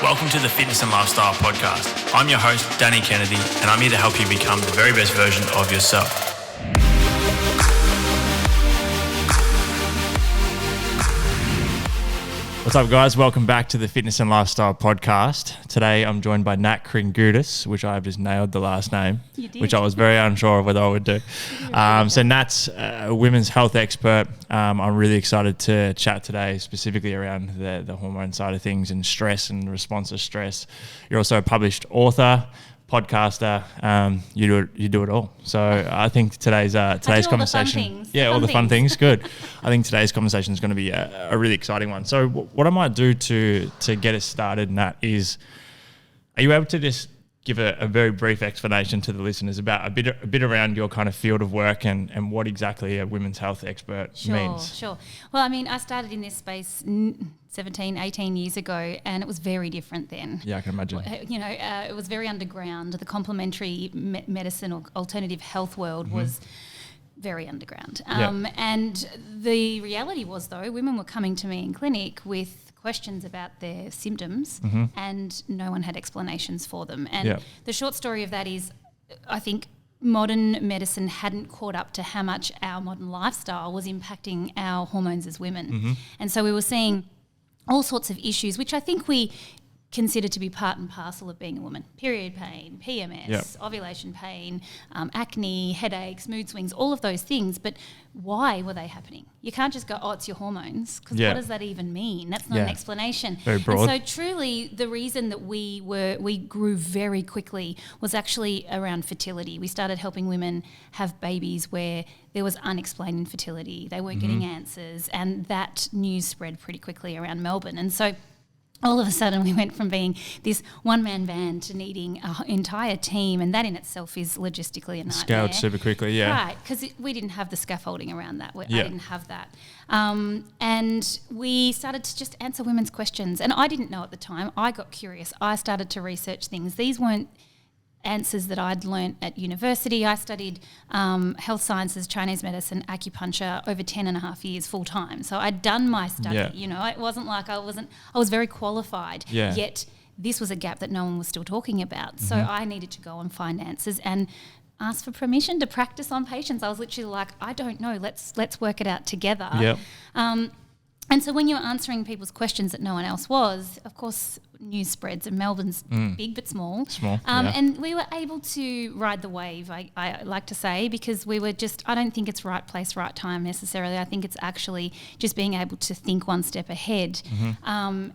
Welcome to the Fitness and Lifestyle Podcast. I'm your host, Danny Kennedy, and I'm here to help you become the very best version of yourself. What's up, guys? Welcome back to the Fitness and Lifestyle Podcast. Today, I'm joined by Nat Kringoudis, which I've just nailed the last name, which I was very unsure of whether I would do. So Nat's a women's health expert. I'm really excited to chat today, specifically around the hormone side of things and stress and response to stress. You're also a published author, podcaster. You do it all. So I think today's conversation, all the fun things. Good. I think today's conversation is going to be a really exciting one. So what I might do to get us started, Nat, is are you able to just give a very brief explanation to the listeners about a bit around your kind of field of work and what exactly a women's health expert means? Sure. Well, I mean, I started in this space 17, 18 years ago, and it was very different then. Yeah, I can imagine. It was very underground. The complementary medicine or alternative health world was very underground. And the reality was, though, women were coming to me in clinic with questions about their symptoms and no one had explanations for them. And the short story of that is, I think modern medicine hadn't caught up to how much our modern lifestyle was impacting our hormones as women. And so we were seeing all sorts of issues, which I think we consider to be part and parcel of being a woman. Period pain, PMS, ovulation pain, acne, headaches, mood swings, all of those things. But why were they happening? You can't just go, it's your hormones, because what does that even mean? That's not an explanation. Very broad. And so truly the reason that we grew very quickly was actually around fertility. We started helping women have babies where there was unexplained infertility. They weren't getting answers, and that news spread pretty quickly around Melbourne. And so all of a sudden we went from being this one-man band to needing an entire team, and that in itself is logistically a nightmare. Scaled super quickly, Right, because we didn't have the scaffolding around that. I didn't have that. And we started to just answer women's questions. And I didn't know at the time. I got curious. I started to research things. These weren't answers that I'd learnt at university. I studied health sciences, Chinese medicine, acupuncture over 10 and a half years full time. So I'd done my study, it wasn't like I was very qualified, yet this was a gap that no one was still talking about. So I needed to go and find answers and ask for permission to practice on patients. I was literally like, I don't know, let's work it out together. And so when you're answering people's questions that no one else was, of course, news spreads, and Melbourne's big but small. And we were able to ride the wave, I like to say, because we were I don't think it's right place, right time necessarily. I think it's actually just being able to think one step ahead,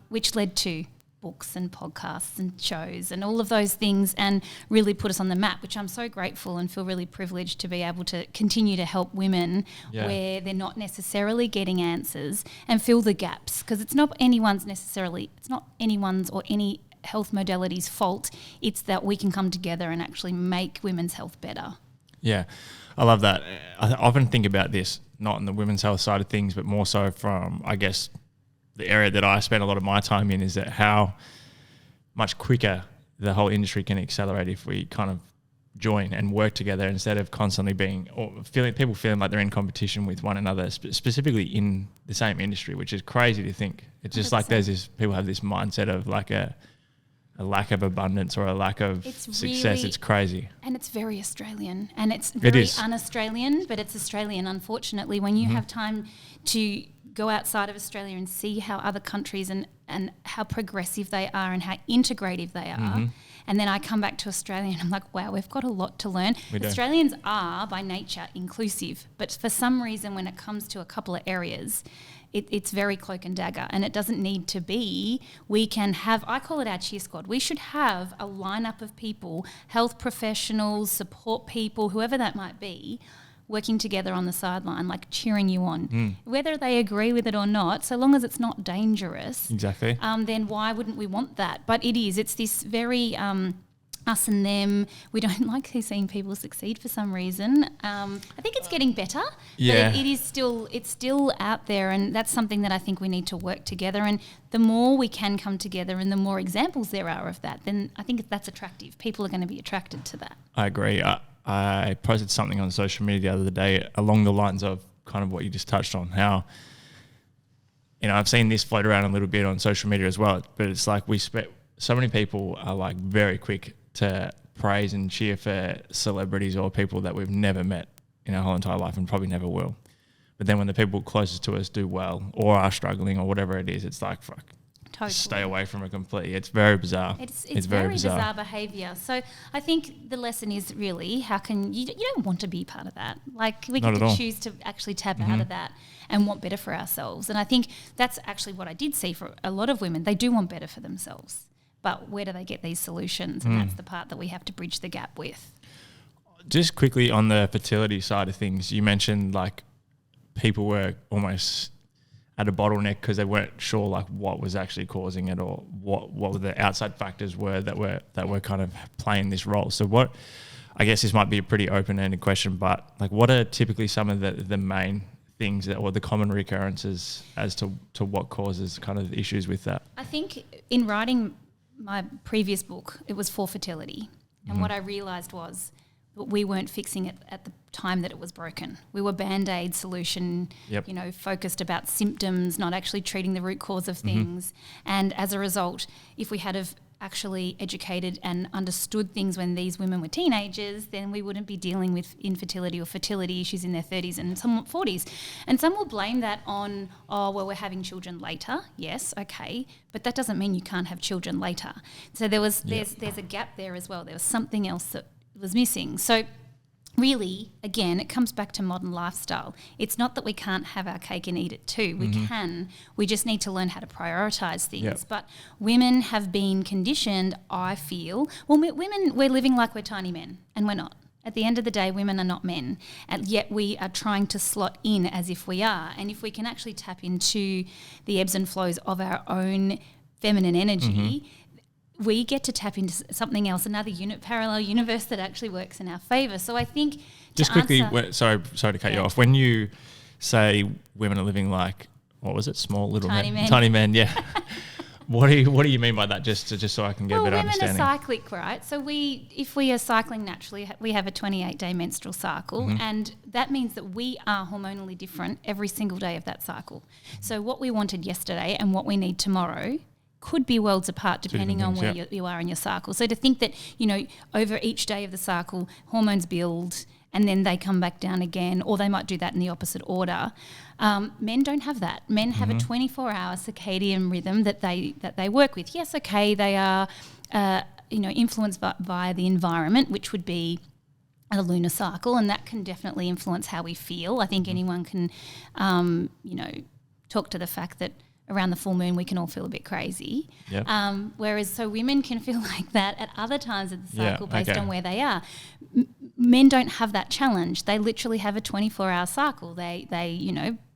which led to books and podcasts and shows and all of those things, and really put us on the map, which I'm so grateful and feel really privileged to be able to continue to help women where they're not necessarily getting answers and fill the gaps, because it's not anyone's or any health modality's fault. It's that we can come together and actually make women's health better. Yeah, I love that. I often think about this, not on the women's health side of things, but more so from, I guess, the area that I spend a lot of my time in, is that how much quicker the whole industry can accelerate if we kind of join and work together, instead of constantly people feeling like they're in competition with one another, specifically in the same industry, which is crazy to think. It's just 100%. Like people have this mindset of like a lack of abundance or a lack of success. It's crazy. And it's very Australian, and it's very un-Australian, but it's Australian, unfortunately. When you have time to go outside of Australia and see how other countries and how progressive they are and how integrative they are. And then I come back to Australia and I'm like, wow, we've got a lot to learn. Australians are by nature inclusive, but for some reason when it comes to a couple of areas, it's very cloak and dagger, and it doesn't need to be. We can have, I call it our cheer squad. We should have a lineup of people, health professionals, support people, whoever that might be, working together on the sideline, like cheering you on, whether they agree with it or not. So long as it's not dangerous, then why wouldn't we want that? But it's this very us and them. We don't like seeing people succeed for some reason. I think it's getting better, but it's still out there, and that's something that I think we need to work together. And the more we can come together and the more examples there are of that, then I think that's attractive. People are going to be attracted to that. I agree. I posted something on social media the other day along the lines of kind of what you just touched on, how, I've seen this float around a little bit on social media as well, but it's like we so many people are like very quick to praise and cheer for celebrities or people that we've never met in our whole entire life and probably never will. But then when the people closest to us do well or are struggling or whatever it is, it's like, fuck, totally. Stay away from it completely. It's very bizarre. It's very bizarre behaviour. So I think the lesson is really, how can you don't want to be part of that. Like, we get to choose to actually tap out of that and want better for ourselves. And I think that's actually what I did see for a lot of women. They do want better for themselves. But where do they get these solutions? And that's the part that we have to bridge the gap with. Just quickly on the fertility side of things, you mentioned like people were almost at a bottleneck because they weren't sure like what was actually causing it or what the outside factors were that were kind of playing this role. So what, I guess this might be a pretty open-ended question, but like what are typically some of the main things that, or the common recurrences as to what causes kind of issues with that? I think in writing my previous book, it was for fertility. And what I realised was that we weren't fixing it at the time that it was broken. We were Band-Aid solution, focused about symptoms, not actually treating the root cause of things. And as a result, if we had have actually educated and understood things when these women were teenagers, then we wouldn't be dealing with infertility or fertility issues in their 30s and some 40s. And some will blame that on, we're having children later. Yes, okay, but that doesn't mean you can't have children later. So there's a gap there as well. There was something else that was missing. So really, again, it comes back to modern lifestyle. It's not that we can't have our cake and eat it too. We can. We just need to learn how to prioritise things. Yep. But women have been conditioned, I feel. Well, women, we're living like we're tiny men, and we're not. At the end of the day, women are not men, and yet we are trying to slot in as if we are. And if we can actually tap into the ebbs and flows of our own feminine energy, we get to tap into something else, another parallel universe that actually works in our favour. So I think just quickly, sorry to cut you off. When you say women are living like, what was it, small little tiny men, yeah. What do you mean by that? Just so I can get a better understanding. Women are cyclic, right? So if we are cycling naturally, we have a 28-day menstrual cycle, and that means that we are hormonally different every single day of that cycle. So what we wanted yesterday and what we need tomorrow could be worlds apart depending on where you are in your cycle. So to think that, over each day of the cycle, hormones build and then they come back down again, or they might do that in the opposite order. Men don't have that. Men have a 24-hour circadian rhythm that they work with. Yes, okay, they are influenced by the environment, which would be a lunar cycle, and that can definitely influence how we feel. I think anyone can, talk to the fact that around the full moon we can all feel a bit crazy. Yep. Whereas women can feel like that at other times of the cycle based on where they are. Men don't have that challenge. They literally have a 24-hour cycle. They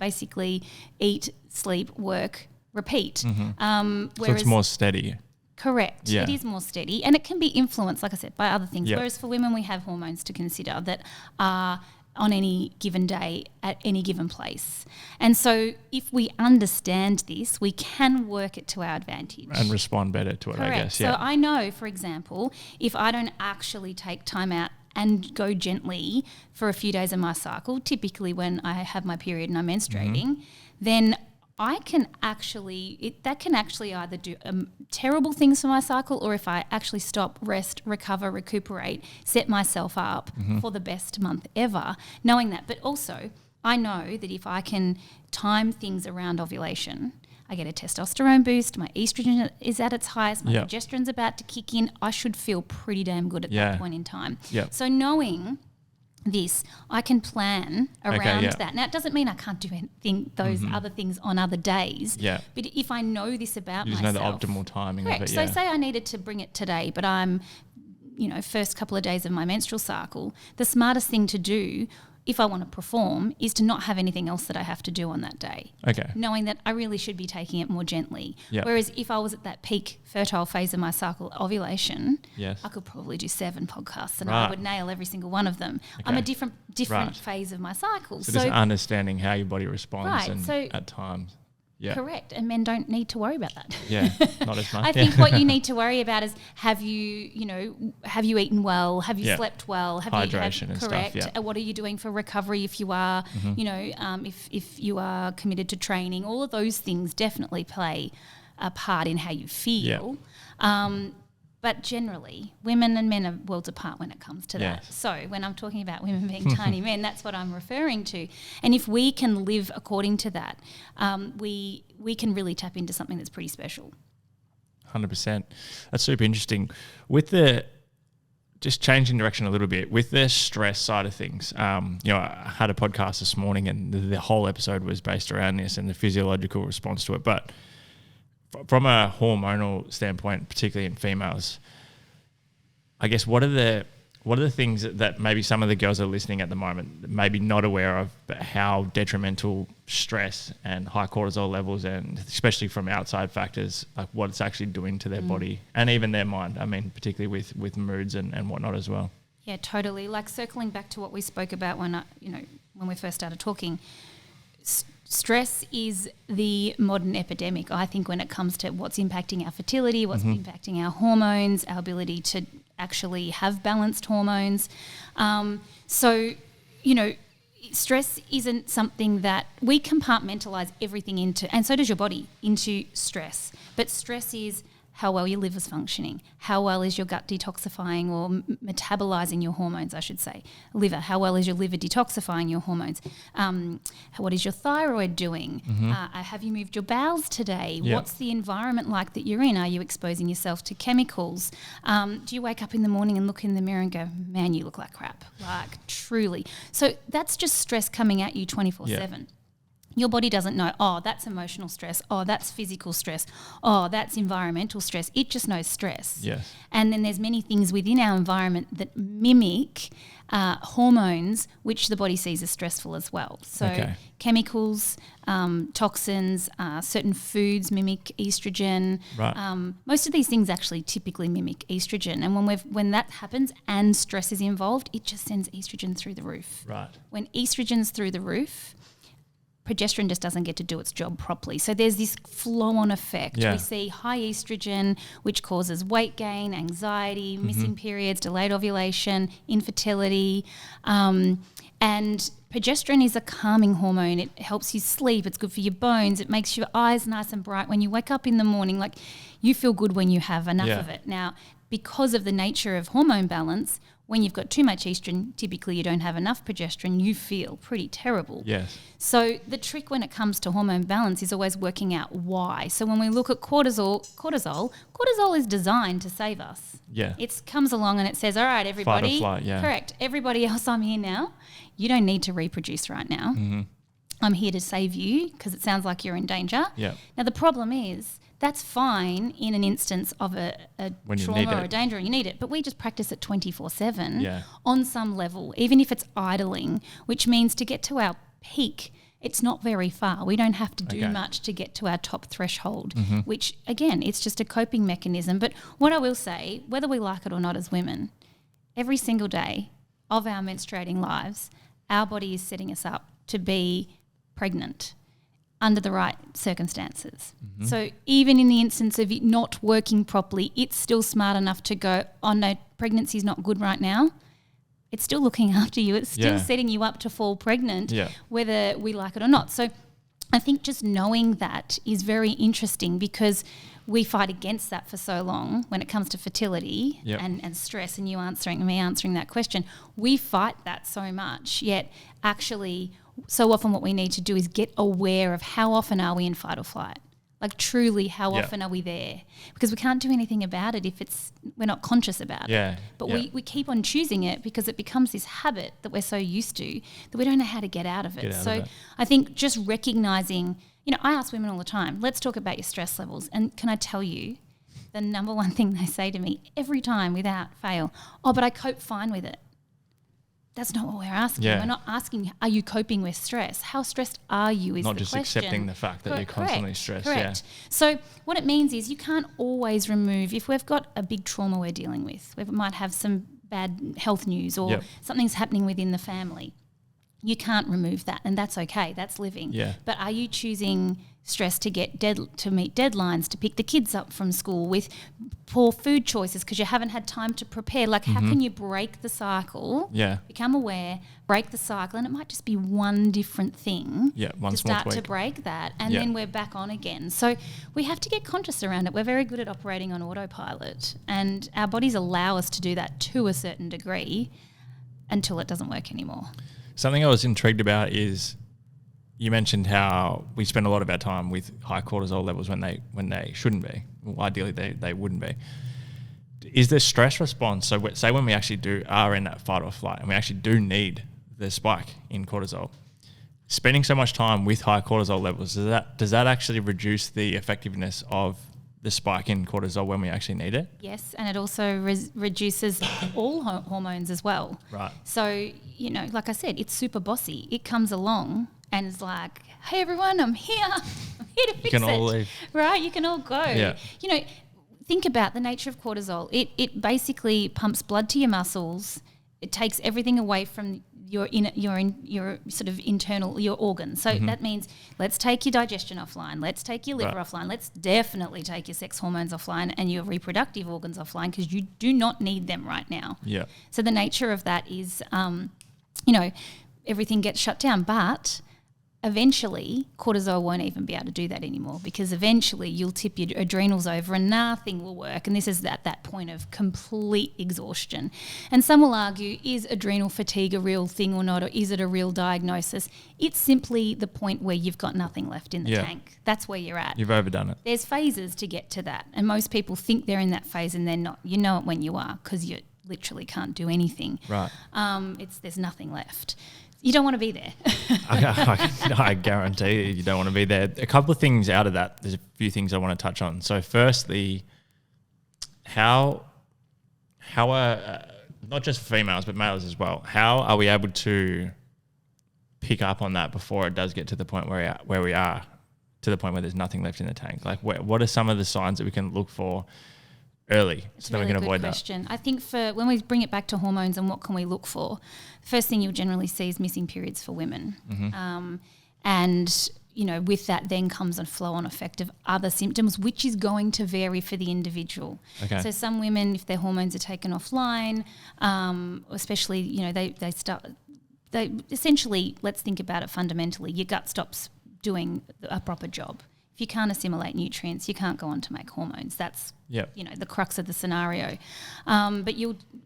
basically eat, sleep, work, repeat. So it's more steady. Correct. Yeah. It is more steady, and it can be influenced, like I said, by other things. Yep. Whereas for women, we have hormones to consider that are on any given day at any given place. And so if we understand this, we can work it to our advantage. And respond better to it, correct. I guess. Yeah. So I know, for example, if I don't actually take time out and go gently for a few days of my cycle, typically when I have my period and I'm menstruating, then I can actually, that can actually either do terrible things for my cycle, or if I actually stop, rest, recover, recuperate, set myself up for the best month ever, knowing that. But also, I know that if I can time things around ovulation, I get a testosterone boost, my estrogen is at its highest, my progesterone's about to kick in, I should feel pretty damn good at that point in time. Yep. So knowing this, I can plan around that. Now, it doesn't mean I can't do those other things on other days. Yeah. But if I know this about myself, you just know the optimal timing of it. So say I needed to bring it today, but I'm, first couple of days of my menstrual cycle, the smartest thing to do if I want to perform is to not have anything else that I have to do on that day. Okay. Knowing that I really should be taking it more gently. Yep. Whereas if I was at that peak fertile phase of my cycle, ovulation, I could probably do 7 podcasts and I would nail every single one of them. Okay. I'm a different phase of my cycle. So just understanding how your body responds at times. Yeah. Correct. And men don't need to worry about that. Yeah, not as much. I think what you need to worry about is have you eaten well? Have you slept well? Hydration and correct. Stuff, yeah. What are you doing for recovery if you are, if you are committed to training? All of those things definitely play a part in how you feel. But generally, women and men are worlds apart when it comes to that. So when I'm talking about women being tiny men, that's what I'm referring to. And if we can live according to that, we can really tap into something that's pretty special. 100%. That's super interesting. With the just changing direction a little bit with the stress side of things. I had a podcast this morning, and the whole episode was based around this and the physiological response to it. But from a hormonal standpoint, particularly in females, I guess what are the things that maybe some of the girls that are listening at the moment maybe not aware of, but how detrimental stress and high cortisol levels, and especially from outside factors, like what it's actually doing to their body and even their mind. I mean, particularly with moods and whatnot as well. Yeah, totally. Like circling back to what we spoke about when we first started talking, stress is the modern epidemic, I think, when it comes to what's impacting our fertility, what's impacting our hormones, our ability to actually have balanced hormones. Stress isn't something that we compartmentalize everything into, and so does your body, into stress. But stress is how well your liver's functioning, how well is your gut detoxifying or metabolizing your hormones, I should say. Liver, how well is your liver detoxifying your hormones? What is your thyroid doing? Have you moved your bowels today? Yep. What's the environment like that you're in? Are you exposing yourself to chemicals? Do you wake up in the morning and look in the mirror and go, man, you look like crap? Like, truly. So that's just stress coming at you 24/7. Your body doesn't know, oh, that's emotional stress, oh, that's physical stress, oh, that's environmental stress. It just knows stress. Yes. And then there's many things within our environment that mimic hormones, which the body sees as stressful as well. So chemicals, toxins, certain foods mimic estrogen. Right. Most of these things actually typically mimic estrogen. And when that happens and stress is involved, it just sends estrogen through the roof. Right. When estrogen's through the roof, progesterone just doesn't get to do its job properly. So there's this flow-on effect. Yeah. We see high estrogen, which causes weight gain, anxiety, missing periods, delayed ovulation, infertility. And progesterone is a calming hormone. It helps you sleep. It's good for your bones. It makes your eyes nice and bright. When you wake up in the morning, like, you feel good when you have enough of it. Now, because of the nature of hormone balance, when you've got too much estrogen, typically you don't have enough progesterone, you feel pretty terrible. Yes. So the trick when it comes to hormone balance is always working out why. So when we look at cortisol is designed to save us. Yeah. It comes along and it says, all right, everybody. Fight or flight, yeah. Correct. Everybody else, I'm here now. You don't need to reproduce right now. I'm here to save you because it sounds like you're in danger. Yeah. Now the problem is, that's fine in an instance of a trauma or a danger and you need it, but we just practice it 24/7 on some level, even if it's idling, which means to get to our peak, it's not very far. We don't have to do much to get to our top threshold, which, again, it's just a coping mechanism. But what I will say, whether we like it or not as women, every single day of our menstruating lives, our body is setting us up to be pregnant under the right circumstances. So even in the instance of it not working properly, it's still smart enough to go, oh no, pregnancy's not good right now. It's still looking after you. It's still setting you up to fall pregnant, whether we like it or not. So I think just knowing that is very interesting because we fight against that for so long when it comes to fertility and stress, and you answering that question. We fight that so much, yet actually so often what we need to do is get aware of how often are we in fight or flight. Like, truly, how often are we there? Because we can't do anything about it if we're not conscious about it. But we keep on choosing it because it becomes this habit that we're so used to that we don't know how to get out of it. I think just recognising, I ask women all the time, let's talk about your stress levels. And can I tell you, the number one thing they say to me every time without fail, oh, but I cope fine with it. That's not what we're asking. We're not asking, are you coping with stress? How stressed are you is not the just question. accepting the fact that you're constantly stressed. Correct. So what it means is you can't always remove, if we've got a big trauma we're dealing with, we might have some bad health news or something's happening within the family, you can't remove that, and that's okay. That's living. But are you choosing stress to meet deadlines, to pick the kids up from school, with poor food choices because you haven't had time to prepare. Like, how can you break the cycle? Yeah. Become aware, break the cycle, and it might just be one different thing. Yeah, to start to break that, and then we're back on again. So we have to get conscious around it. We're very good at operating on autopilot, and our bodies allow us to do that to a certain degree until it doesn't work anymore. Something I was intrigued about is, you mentioned how we spend a lot of our time with high cortisol levels when they shouldn't be. Well, ideally, they wouldn't be. Is there stress response? So say when we actually are in that fight or flight and we actually do need the spike in cortisol, spending so much time with high cortisol levels, does that actually reduce the effectiveness of the spike in cortisol when we actually need it? Yes, and it also reduces all hormones as well. Right. So, like I said, it's super bossy. It comes along and it's like, hey, everyone, I'm here. I'm here to fix it. You can all leave. Right, you can all go. Yeah. Think about the nature of cortisol. It basically pumps blood to your muscles. It takes everything away from your sort of internal, your organs. So that means let's take your digestion offline. Let's take your liver offline. Let's definitely take your sex hormones offline and your reproductive organs offline, because you do not need them right now. Yeah. So the nature of that is, everything gets shut down, but eventually cortisol won't even be able to do that anymore, because eventually you'll tip your adrenals over and nothing will work. And this is at that point of complete exhaustion. And some will argue, is adrenal fatigue a real thing or not, or is it a real diagnosis? It's simply the point where you've got nothing left in the tank. That's where you're at. You've overdone it. There's phases to get to that. And most people think they're in that phase and they're not. You know it when you are, because you literally can't do anything. Right. There's nothing left. You don't want to be there. I guarantee you don't want to be there. A couple of things out of that. There's a few things I want to touch on. So firstly, how are, not just females, but males as well, how are we able to pick up on that before it does get to the point where we are to the point where there's nothing left in the tank? Like, what are some of the signs that we can look for early so that we can avoid that? Question. I think when we bring it back to hormones and what can we look for, the first thing you'll generally see is missing periods for women. And with that then comes a flow-on effect of other symptoms, which is going to vary for the individual. Okay. So some women, if their hormones are taken offline, especially, they essentially, let's think about it fundamentally, your gut stops doing a proper job. If you can't assimilate nutrients, you can't go on to make hormones. That's the crux of the scenario. But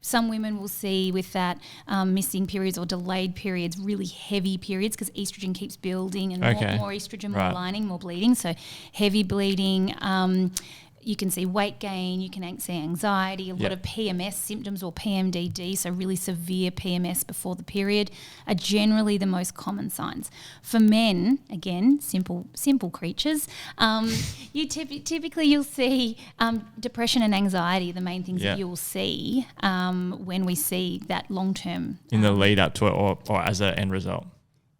some women will see with that missing periods or delayed periods, really heavy periods, because estrogen keeps building and more estrogen, more lining, more bleeding. So heavy bleeding. You can see weight gain, you can see anxiety, a lot of PMS symptoms or PMDD, so really severe PMS before the period, are generally the most common signs. For men, again, simple creatures, typically you'll see depression and anxiety, the main things that you'll see when we see that long-term. In the lead up to it or as an end result?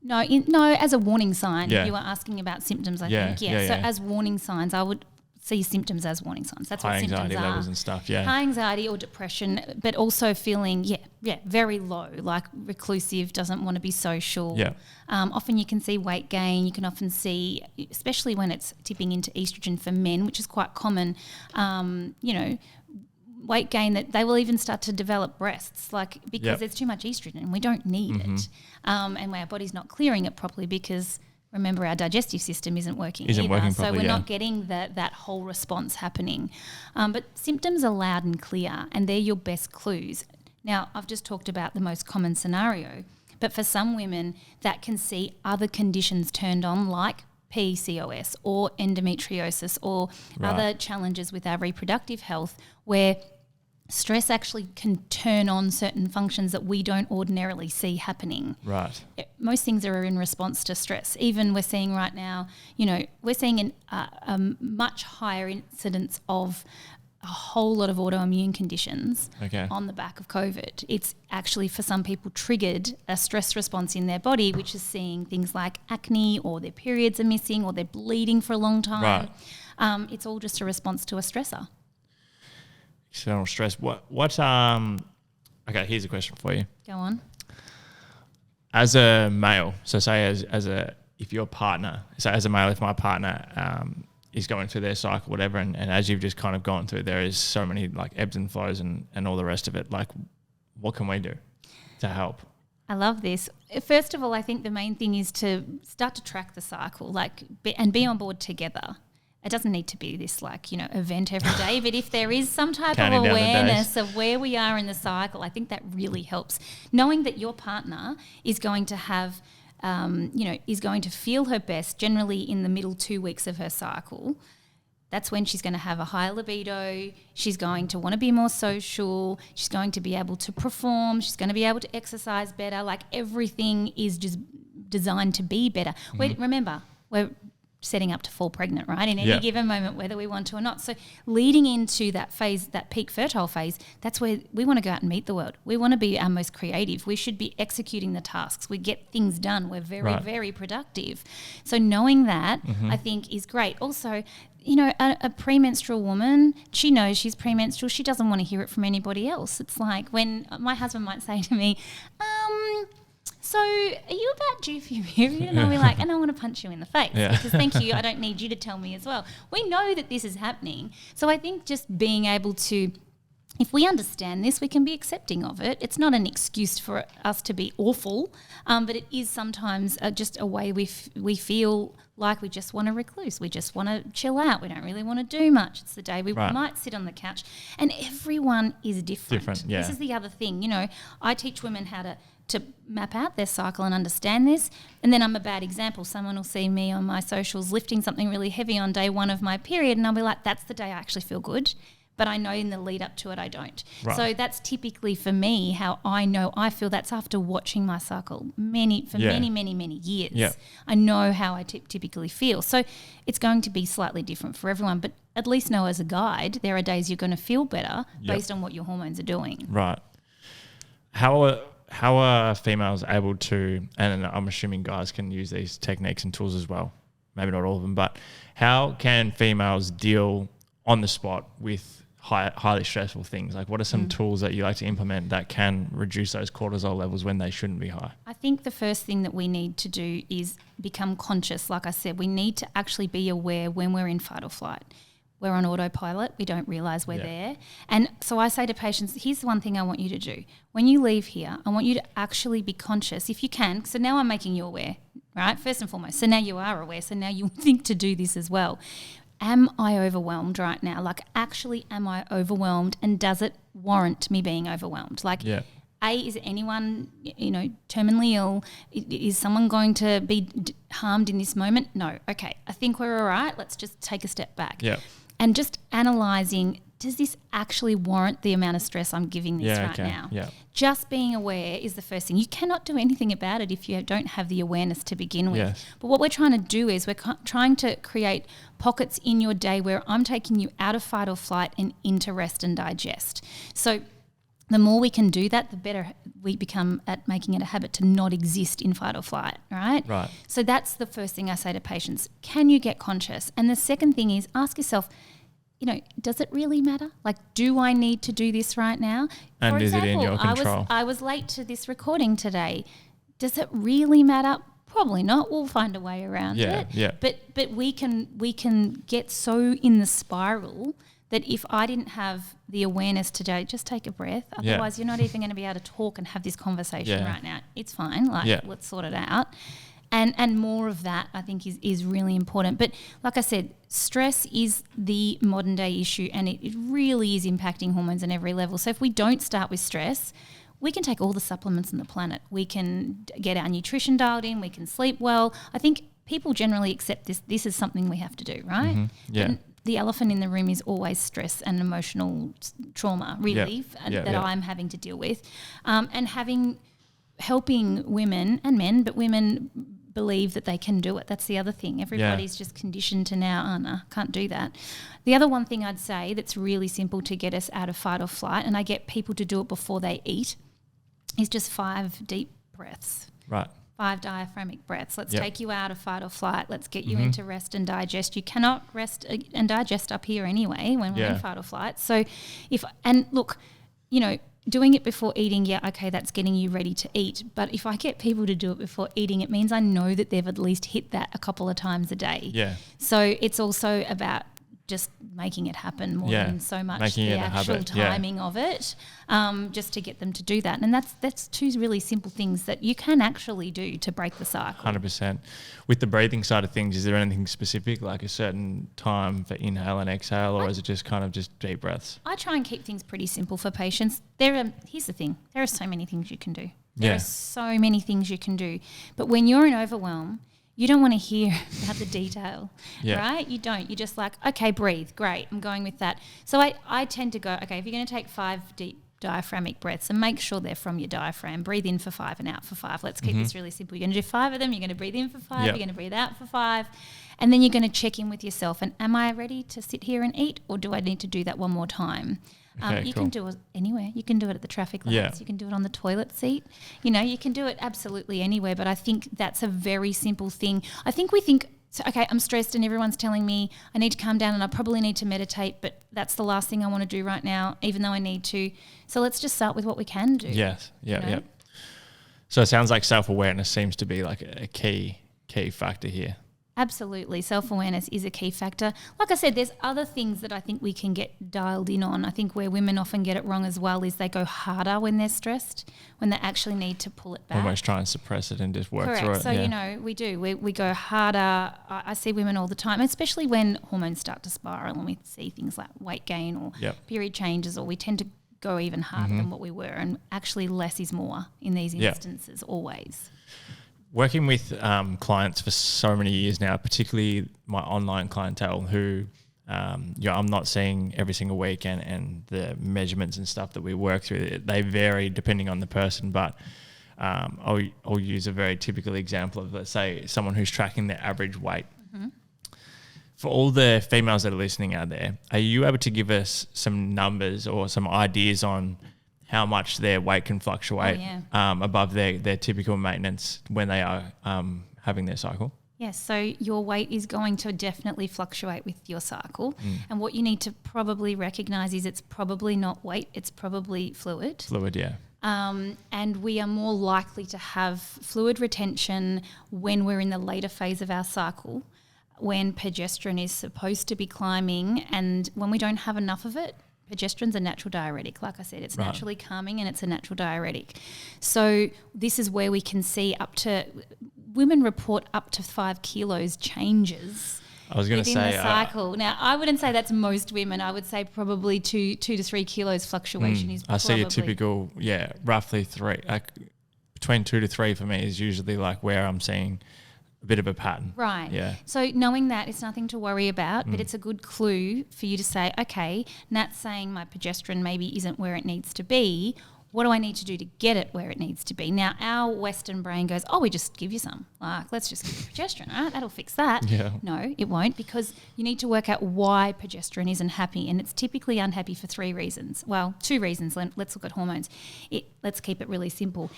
No, as a warning sign. You were asking about symptoms, I think. So as warning signs, I would see symptoms as warning signs. That's what symptoms are. High anxiety levels and stuff, High anxiety or depression, but also feeling, very low, like reclusive, doesn't want to be social. Often you can see weight gain. You can often see, especially when it's tipping into estrogen for men, which is quite common, weight gain, that they will even start to develop breasts, because there's too much estrogen and we don't need it. And our body's not clearing it properly because, remember, our digestive system isn't working properly, so we're not getting that whole response happening. But symptoms are loud and clear, and they're your best clues. Now, I've just talked about the most common scenario, but for some women that can see other conditions turned on, like PCOS or endometriosis or other challenges with our reproductive health, where stress actually can turn on certain functions that we don't ordinarily see happening. Right. Most things are in response to stress. Even we're seeing right now, we're seeing a much higher incidence of a whole lot of autoimmune conditions on the back of COVID. It's actually, for some people, triggered a stress response in their body, which is seeing things like acne, or their periods are missing, or they're bleeding for a long time. Right. It's all just a response to a stressor. External stress. Okay, here's a question for you. Go on. As a male, so say as a if your partner, so as a male, if my partner is going through their cycle, whatever, and as you've just kind of gone through, there is so many like ebbs and flows and all the rest of it. Like, what can we do to help? I love this. First of all, I think the main thing is to start to track the cycle, and be on board together. It doesn't need to be this event every day, but if there is some type of awareness of where we are in the cycle, I think that really helps. Knowing that your partner is going to have, is going to feel her best generally in the middle 2 weeks of her cycle. That's when she's going to have a higher libido. She's going to want to be more social. She's going to be able to perform. She's going to be able to exercise better. Like, everything is just designed to be better. Remember, we're setting up to fall pregnant, right, in any given moment, whether we want to or not. So leading into that phase, that peak fertile phase, that's where we want to go out and meet the world. We want to be our most creative. We should be executing the tasks. We get things done. We're very, very productive. So knowing that, I think, is great. Also, a premenstrual woman, she knows she's premenstrual. She doesn't want to hear it from anybody else. It's like when my husband might say to me, so are you about due for your period? And I'll be like, and I want to punch you in the face because thank you, I don't need you to tell me as well. We know that this is happening. So I think just being able to, if we understand this, we can be accepting of it. It's not an excuse for us to be awful, but it is sometimes just a way we feel like we just want to recluse. We just want to chill out. We don't really want to do much. It's the day we might sit on the couch. And everyone is different. This is the other thing. I teach women how to map out their cycle and understand this. And then I'm a bad example. Someone will see me on my socials lifting something really heavy on day 1 of my period, and I'll be like, that's the day I actually feel good. But I know in the lead up to it, I don't. So that's typically for me how I know I feel. That's after watching my cycle many years. Yeah. I know how I typically feel. So it's going to be slightly different for everyone, but at least know as a guide, there are days you're going to feel better based on what your hormones are doing. Right. How are females able to, and I'm assuming guys can use these techniques and tools as well, maybe not all of them, but how can females deal on the spot with highly stressful things? Like, what are some tools that you like to implement that can reduce those cortisol levels when they shouldn't be high? I think the first thing that we need to do is become conscious. Like I said, we need to actually be aware when we're in fight or flight. We're on autopilot. We don't realise we're there. And so I say to patients, here's the one thing I want you to do. When you leave here, I want you to actually be conscious if you can. So now I'm making you aware, right? First and foremost. So now you are aware. So now you think to do this as well. Am I overwhelmed right now? Like, actually, am I overwhelmed? And does it warrant me being overwhelmed? Like, is anyone, terminally ill? Is someone going to be harmed in this moment? No. Okay. I think we're all right. Let's just take a step back. Yeah. And just analysing, does this actually warrant the amount of stress I'm giving this now? Yeah. Just being aware is the first thing. You cannot do anything about it if you don't have the awareness to begin with. Yes. But what we're trying to do is we're trying to create pockets in your day where I'm taking you out of fight or flight and into rest and digest. So the more we can do that, the better we become at making it a habit to not exist in fight or flight, right? Right. So that's the first thing I say to patients. Can you get conscious? And the second thing is ask yourself, does it really matter? Like, do I need to do this right now? And for example, is it in your control? I was late to this recording today. Does it really matter? Probably not. We'll find a way around it. Yeah. But we can get so in the spiral that if I didn't have the awareness today, just take a breath. Otherwise, you're not even going to be able to talk and have this conversation right now. It's fine. Let's sort it out. And more of that, I think, is really important. But like I said, stress is the modern day issue, and it really is impacting hormones on every level. So if we don't start with stress, we can take all the supplements on the planet. We can get our nutrition dialed in. We can sleep well. I think people generally accept this. This is something we have to do, right? Mm-hmm. Yeah. But the elephant in the room is always stress and emotional trauma, really, that I'm having to deal with. And helping women and men, but women believe that they can do it. That's the other thing. Everybody's just conditioned to now, no, can't do that. The other one thing I'd say that's really simple to get us out of fight or flight, and I get people to do it before they eat, is just 5 deep breaths. Right. 5 diaphragmic breaths. Let's take you out of fight or flight. Let's get you into rest and digest. You cannot rest and digest up here anyway when we're in fight or flight. So look, doing it before eating, yeah, okay, that's getting you ready to eat. But if I get people to do it before eating, it means I know that they've at least hit that a couple of times a day. Yeah. So it's also about just making it happen more than so much the actual timing of it, just to get them to do that. And that's two really simple things that you can actually do to break the cycle. 100%. With the breathing side of things, is there anything specific, like a certain time for inhale and exhale, or is it just kind of just deep breaths? I try and keep things pretty simple for patients. Here's the thing. There are so many things you can do. There are so many things you can do. But when you're in overwhelm, you don't want to hear about the detail, right? You don't. You're just like, okay, breathe. Great. I'm going with that. So I tend to go, okay, if you're going to take 5 deep diaphragmatic breaths, and make sure they're from your diaphragm. Breathe in for 5 and out for 5. Let's keep this really simple. You're going to do 5 of them. You're going to breathe in for 5. You're going to breathe out for 5. And then you're going to check in with yourself. And am I ready to sit here and eat, or do I need to do that one more time? You can do it anywhere. You can do it at the traffic lights. You can do it on the toilet seat. You can do it absolutely anywhere. But I think that's a very simple thing. I think we think, okay, I'm stressed and everyone's telling me I need to calm down and I probably need to meditate, but that's the last thing I want to do right now, even though I need to. So let's just start with what we can do. Yes. Yeah. So it sounds like self-awareness seems to be like a key factor here. Absolutely. Self-awareness is a key factor. Like I said, there's other things that I think we can get dialed in on. I think where women often get it wrong as well is they go harder when they're stressed, when they actually need to pull it back. Almost try and suppress it and just work through it. So, we do. We go harder. I see women all the time, especially when hormones start to spiral and we see things like weight gain or period changes, or we tend to go even harder than what we were. And actually less is more in these instances always. Working with clients for so many years now, particularly my online clientele who I'm not seeing every single week, and the measurements and stuff that we work through, they vary depending on the person. But I'll use a very typical example of, let's say, someone who's tracking their average weight. For all the females that are listening out there, are you able to give us some numbers or some ideas on how much their weight can fluctuate above their typical maintenance when they are having their cycle? Yes, so your weight is going to definitely fluctuate with your cycle. And what you need to probably recognise is it's probably not weight, it's probably fluid. Fluid, yeah. And we are more likely to have fluid retention when we're in the later phase of our cycle, when progesterone is supposed to be climbing, and when we don't have enough of it. Progesterone's a natural diuretic. Like I said, it's naturally calming and it's a natural diuretic. So this is where we can see women report up to 5 kilos changes. I was going to say the cycle. Now, I wouldn't say that's most women. I would say probably 2 to 3 kilos fluctuation is probably. I see a typical, roughly 3. Between 2 to 3 for me is usually like where I'm seeing a bit of a pattern. Right. Yeah. So knowing that, it's nothing to worry about, but it's a good clue for you to say, okay, Nat's saying my progesterone maybe isn't where it needs to be. What do I need to do to get it where it needs to be? Now, our Western brain goes, we just give you some. Like, let's just give you progesterone, right? That'll fix that. Yeah. No, it won't, because you need to work out why progesterone isn't happy. And it's typically unhappy for 3 reasons. Well, 2 reasons. Let's look at hormones. Let's keep it really simple.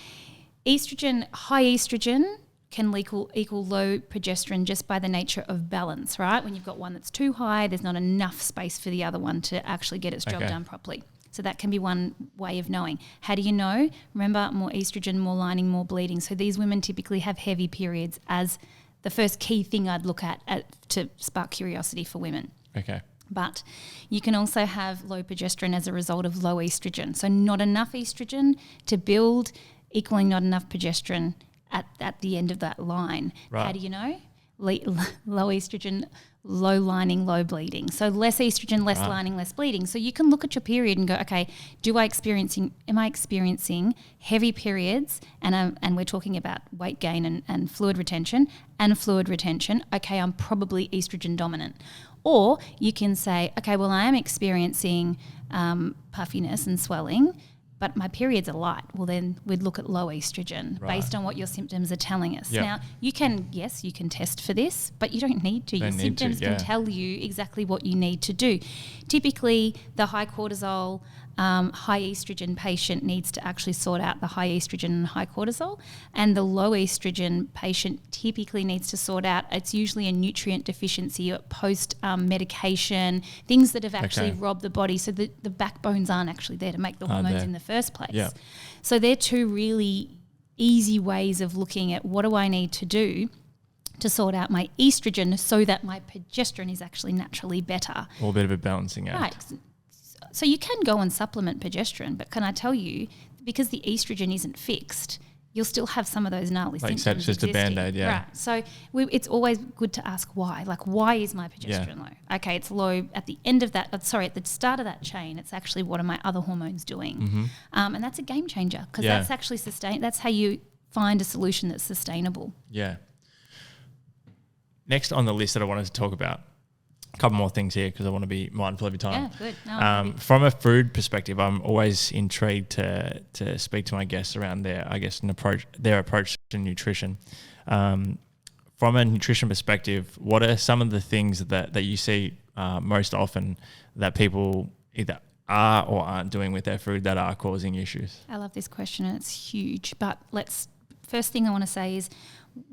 High estrogen can equal low progesterone just by the nature of balance, right? When you've got one that's too high, there's not enough space for the other one to actually get its job done properly. So that can be one way of knowing. How do you know? Remember, more estrogen, more lining, more bleeding. So these women typically have heavy periods as the first key thing I'd look at to spark curiosity for women. Okay. But you can also have low progesterone as a result of low estrogen. So not enough estrogen to build, equaling not enough progesterone at the end of that line. Right. How do you know? Low estrogen, low lining, low bleeding. So less estrogen, less lining, less bleeding. So you can look at your period and go, okay, am I experiencing heavy periods? And we're talking about weight gain and fluid retention. Okay, I'm probably estrogen dominant. Or you can say, okay, well, I am experiencing puffiness and swelling, but my periods are light. Well, then we'd look at low estrogen based on what your symptoms are telling us. Yep. Now, you can test for this, but you don't need to. Your symptoms can tell you exactly what you need to do. Typically, the high cortisol high estrogen patient needs to actually sort out the high estrogen and high cortisol, and the low estrogen patient typically needs to sort out, it's usually a nutrient deficiency post medication, things that have actually robbed the body, so the backbones aren't actually there to make the hormones in the first place. Yeah. So they're two really easy ways of looking at what do I need to do to sort out my estrogen so that my progesterone is actually naturally better. Or a bit of a balancing act. Right. So you can go and supplement progesterone, but can I tell you, because the estrogen isn't fixed, you'll still have some of those gnarly symptoms Like it's just existing. a Band-Aid, yeah. Right. So it's always good to ask why. Like, why is my progesterone low? Okay, it's low at the end of that, at the start of that chain, it's actually what are my other hormones doing? And that's a game changer, because that's actually that's how you find a solution that's sustainable. Yeah. Next on the list that I wanted to talk about, a couple more things here because I want to be mindful of your time. Yeah, good. No, from a food perspective, I'm always intrigued to speak to my guests around their approach to nutrition. From a nutrition perspective, what are some of the things that you see most often that people either are or aren't doing with their food that are causing issues? I love this question, and it's huge. But first thing I want to say is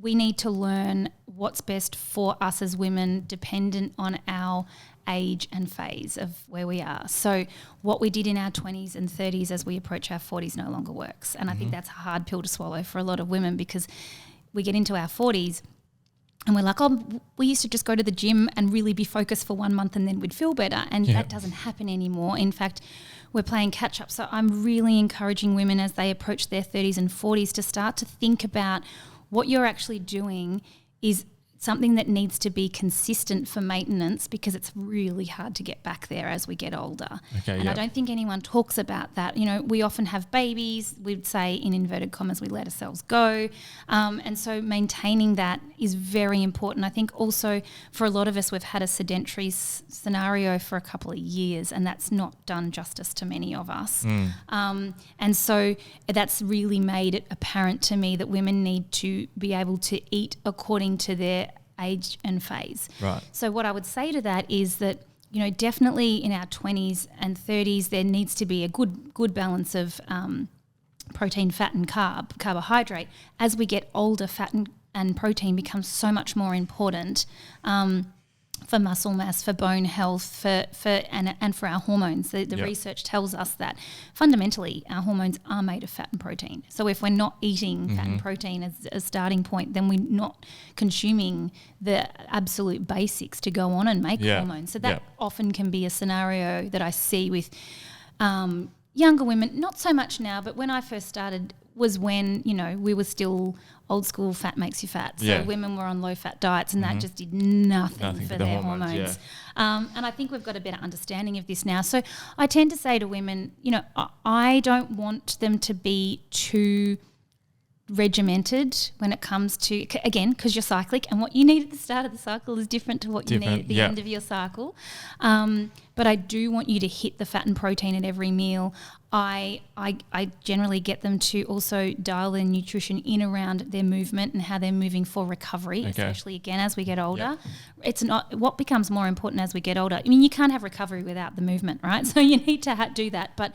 we need to learn what's best for us as women dependent on our age and phase of where we are. So what we did in our 20s and 30s as we approach our 40s no longer works. And I think that's a hard pill to swallow for a lot of women, because we get into our 40s and we're like, oh, we used to just go to the gym and really be focused for 1 month and then we'd feel better. And that doesn't happen anymore. In fact, we're playing catch up. So I'm really encouraging women as they approach their 30s and 40s to start to think about what you're actually doing is something that needs to be consistent for maintenance, because it's really hard to get back there as we get older. I don't think anyone talks about that. You know, we often have babies. We'd say, in inverted commas, we let ourselves go. And so maintaining that is very important. I think also for a lot of us, we've had a sedentary scenario for a couple of years, and that's not done justice to many of us. And so that's really made it apparent to me that women need to be able to eat according to their age and phase. Right. So what I would say to that is that, you know, definitely in our 20s and 30s, there needs to be a good balance of protein, fat and carbohydrate. As we get older, fat and protein becomes so much more important for muscle mass, for bone health, and for our hormones. The research tells us that fundamentally our hormones are made of fat and protein. So if we're not eating fat and protein as a starting point, then we're not consuming the absolute basics to go on and make hormones. So that often can be a scenario that I see with younger women, not so much now, but when I first started was when, you know, we were still old school, fat makes you fat. So women were on low fat diets, and that just did nothing for their hormones. And I think we've got a better understanding of this now. So I tend to say to women, you know, I don't want them to be too regimented when it comes to, again, because you're cyclic, and what you need at the start of the cycle is different to what you need at the end of your cycle. But I do want you to hit the fat and protein at every meal. I generally get them to also dial their nutrition in around their movement and how they're moving for recovery, especially again as we get older. It's not what becomes more important as we get older. I mean, you can't have recovery without the movement, right? So you need to do that. But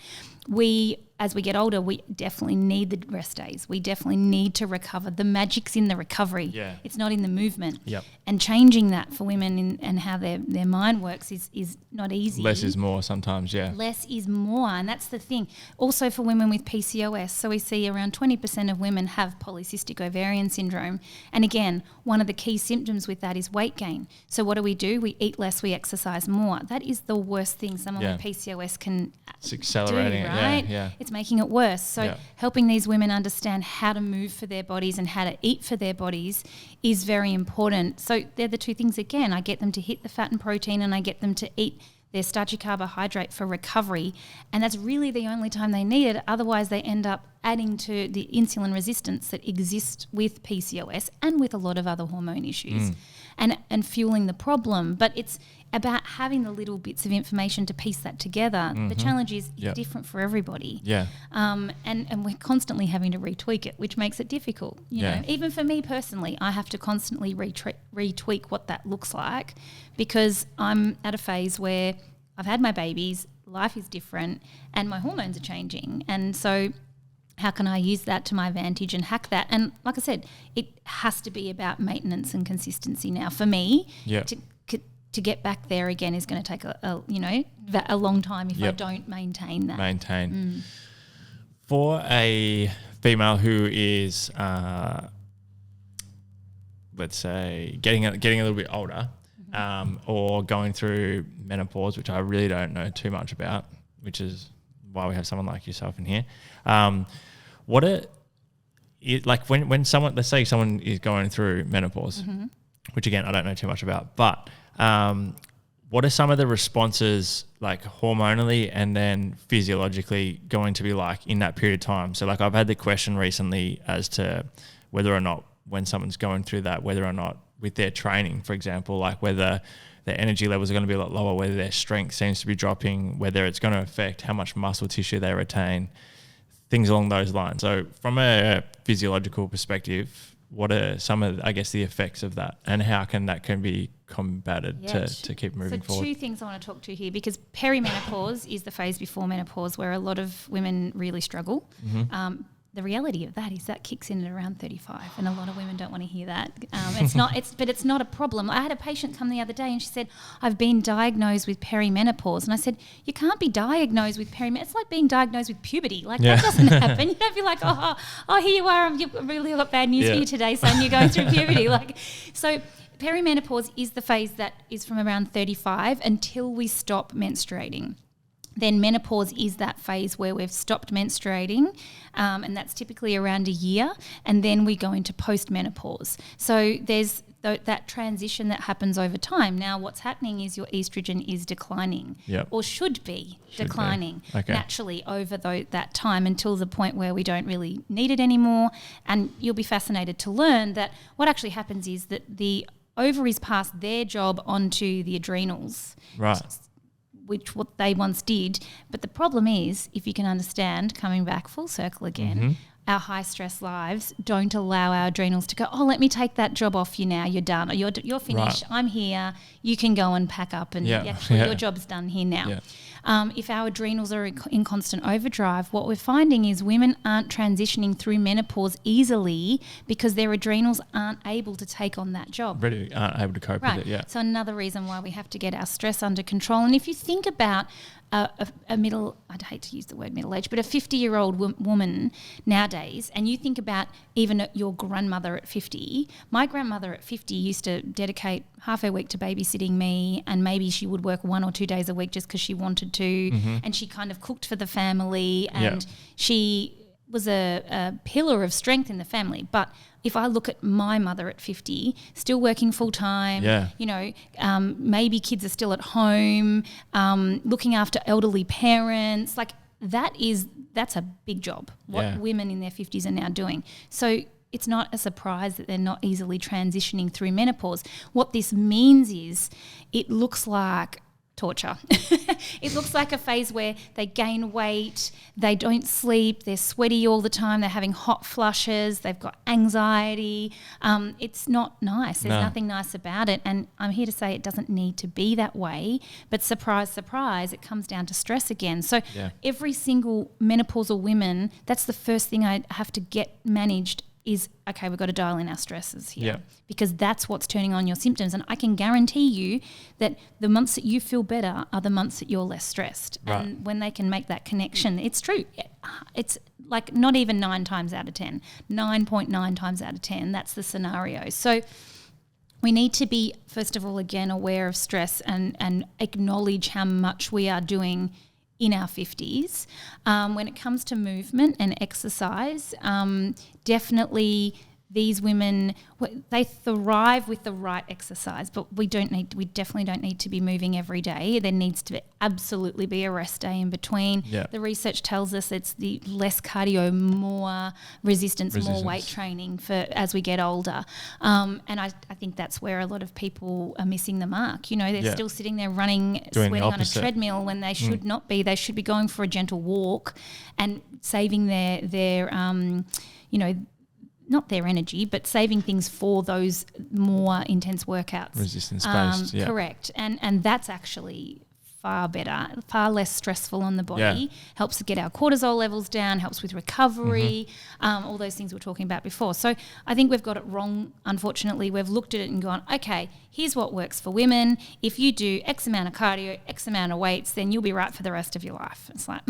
as we get older, we definitely need the rest days. We definitely need to recover. The magic's in the recovery. It's not in the movement. And changing that for women and how their mind works is not easy. Less is more sometimes, Less is more, and that's the thing. Also for women with PCOS, so we see around 20% of women have polycystic ovarian syndrome. And again, one of the key symptoms with that is weight gain. So what do? We eat less, we exercise more. That is the worst thing someone with PCOS can It's accelerating do, right? it, It's making it worse. So helping these women understand how to move for their bodies and how to eat for their bodies is very important. So they're the two things again. I get them to hit the fat and protein, and I get them to eat their starchy carbohydrate for recovery, and that's really the only time they need it. Otherwise, they end up adding to the insulin resistance that exists with PCOS and with a lot of other hormone issues, and fueling the problem. But it's about having the little bits of information to piece that together. The challenge is different for everybody. And we're constantly having to retweak it, which makes it difficult. You know, even for me personally, I have to constantly retweak what that looks like, because I'm at a phase where I've had my babies, life is different and my hormones are changing. And so how can I use that to my advantage and hack that? And like I said, it has to be about maintenance and consistency now. For me, to get back there again is going to take a long time if I don't maintain that. For a female who is, let's say, getting a little bit older, or going through menopause, which I really don't know too much about, which is why we have someone like yourself in here. When someone, let's say someone is going through menopause, which again I don't know too much about, but what are some of the responses, like hormonally and then physiologically, going to be like in that period of time? So like I've had the question recently as to whether or not when someone's going through that, whether or not with their training, for example, like whether their energy levels are going to be a lot lower, whether their strength seems to be dropping, whether it's going to affect how much muscle tissue they retain, things along those lines. So from a physiological perspective, what are some of, I guess, the effects of that, and how can be combated to keep moving forward? So two things I want to talk to here, because perimenopause is the phase before menopause where a lot of women really struggle. The reality of that is that kicks in at around 35, and a lot of women don't want to hear that. But it's not a problem. I had a patient come the other day and she said, I've been diagnosed with perimenopause. And I said, you can't be diagnosed with perimenopause. It's like being diagnosed with puberty. Like that doesn't happen. You don't be like, oh, here you are. You've really got bad news for you today, son. You're going through puberty. So perimenopause is the phase that is from around 35 until we stop menstruating. Then menopause is that phase where we've stopped menstruating, and that's typically around a year, and then we go into post-menopause. So there's that transition that happens over time. Now what's happening is your estrogen is declining, or should be declining naturally over that time until the point where we don't really need it anymore. And you'll be fascinated to learn that what actually happens is that the ovaries pass their job onto the adrenals. Right. Which what they once did. But the problem is, if you can understand, coming back full circle again, our high stress lives don't allow our adrenals to go, let me take that job off you now, you're done, or you're finished, I'm here, you can go and pack up and your job's done here now. If our adrenals are in constant overdrive, what we're finding is women aren't transitioning through menopause easily because their adrenals aren't able to take on that job. Really aren't able to cope with it, So another reason why we have to get our stress under control. And if you think about I'd hate to use the word middle age, but a 50-year-old woman nowadays, and you think about even your grandmother at 50, my grandmother at 50 used to dedicate half her week to babysitting me, and maybe she would work 1 or 2 days a week just because she wanted to, and she kind of cooked for the family, and she was a pillar of strength in the family. But if I look at my mother at 50, still working full time, maybe kids are still at home, looking after elderly parents, like that's a big job, what women in their 50s are now doing. So it's not a surprise that they're not easily transitioning through menopause. What this means is it looks like torture. It looks like a phase where they gain weight, they don't sleep, they're sweaty all the time, they're having hot flushes, they've got anxiety. It's not nice. There's nothing nice about it. And I'm here to say it doesn't need to be that way. But surprise, surprise, it comes down to stress again. So every single menopausal woman, that's the first thing I have to get managed is, okay, we've got to dial in our stresses here because that's what's turning on your symptoms. And I can guarantee you that the months that you feel better are the months that you're less stressed. Right. And when they can make that connection, it's true. It's like not even 9 times out of 10, 9.9 times out of 10, that's the scenario. So we need to be, first of all, again, aware of stress and acknowledge how much we are doing in our 50s. When it comes to movement and exercise, definitely these women, they thrive with the right exercise, but we definitely don't need to be moving every day. There needs to absolutely be a rest day in between. Yeah. The research tells us it's the less cardio, more resistance, more weight training for as we get older. And I think that's where a lot of people are missing the mark. You know, they're still sitting there running, sweating on a treadmill when they should not be. They should be going for a gentle walk and saving their not their energy, but saving things for those more intense workouts. Resistance-based, Correct. And that's actually far better, far less stressful on the body, helps to get our cortisol levels down, helps with recovery, all those things we were talking about before. So I think we've got it wrong, unfortunately. We've looked at it and gone, okay, here's what works for women. If you do X amount of cardio, X amount of weights, then you'll be right for the rest of your life. It's like,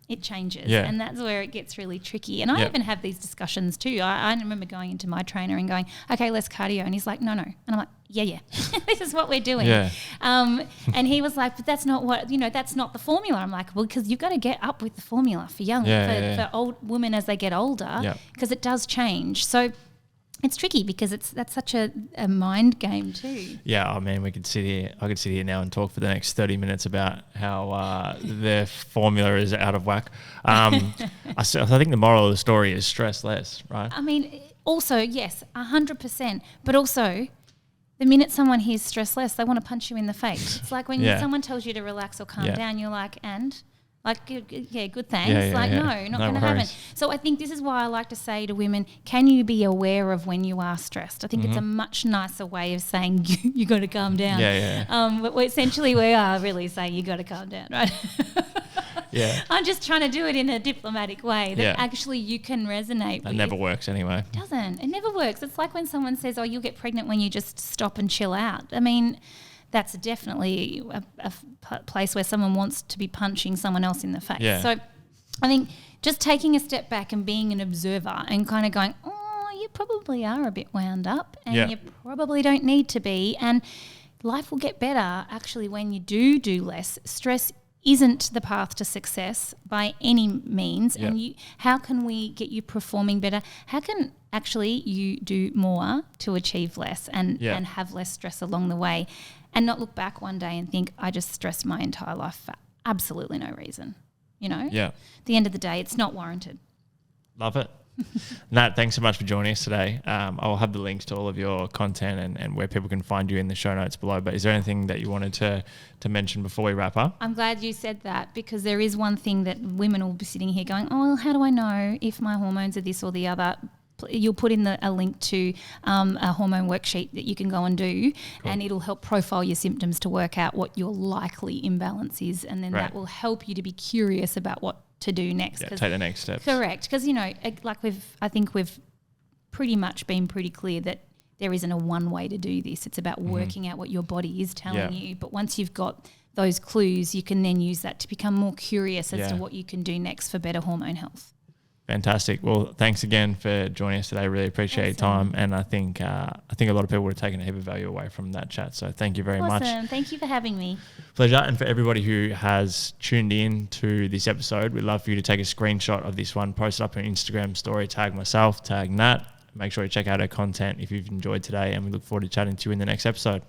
it changes. Yeah. And that's where it gets really tricky. And I even have these discussions too. I remember going into my trainer and going, okay, less cardio. And he's like, no. And I'm like, yeah. This is what we're doing. Yeah. And he was like, but that's not what, that's not the formula. I'm like, well, because you've got to get up with the formula for for old women as they get older, because it does change. So it's tricky because that's such a mind game too. Yeah, I mean, I could sit here now and talk for the next 30 minutes about how their formula is out of whack. I think the moral of the story is stress less, right? I mean, also, yes, 100%, but also the minute someone hears stress less, they want to punch you in the face. It's like when someone tells you to relax or calm down, you're like, and? Like, good thanks. No, not going to happen. So I think this is why I like to say to women, can you be aware of when you are stressed? I think it's a much nicer way of saying you got to calm down. But essentially we are really saying you got to calm down, right? I'm just trying to do it in a diplomatic way that actually you can resonate with. It never works anyway. It doesn't. It never works. It's like when someone says, oh, you'll get pregnant when you just stop and chill out. I mean, that's definitely a place where someone wants to be punching someone else in the face. Yeah. So I think just taking a step back and being an observer and kind of going, oh, you probably are a bit wound up and you probably don't need to be. And life will get better actually when you do less. Stress isn't the path to success by any means. And how can we get you performing better? How can actually you do more to achieve less and have less stress along the way? And not look back one day and think, I just stressed my entire life for absolutely no reason. At the end of the day, it's not warranted. Love it. Nat, thanks so much for joining us today. I'll have the links to all of your content and where people can find you in the show notes below. But is there anything that you wanted to mention before we wrap up? I'm glad you said that, because there is one thing that women will be sitting here going, oh, well, how do I know if my hormones are this or the other? You'll put in a link to a hormone worksheet that you can go and do, and it'll help profile your symptoms to work out what your likely imbalance is, and then that will help you to be curious about what to do next. Take the next steps. Correct, because I think we've pretty much been pretty clear that there isn't a one way to do this. It's about working out what your body is telling you. But once you've got those clues, you can then use that to become more curious as to what you can do next for better hormone health. Fantastic. Well, thanks again for joining us today. Really appreciate your time, and I think a lot of people would have taken a heap of value away from that chat. So thank you very much. Awesome. Thank you for having me. Pleasure. And for everybody who has tuned in to this episode, we'd love for you to take a screenshot of this one, post it up on Instagram story, tag myself, tag Nat. Make sure you check out our content if you've enjoyed today, and we look forward to chatting to you in the next episode.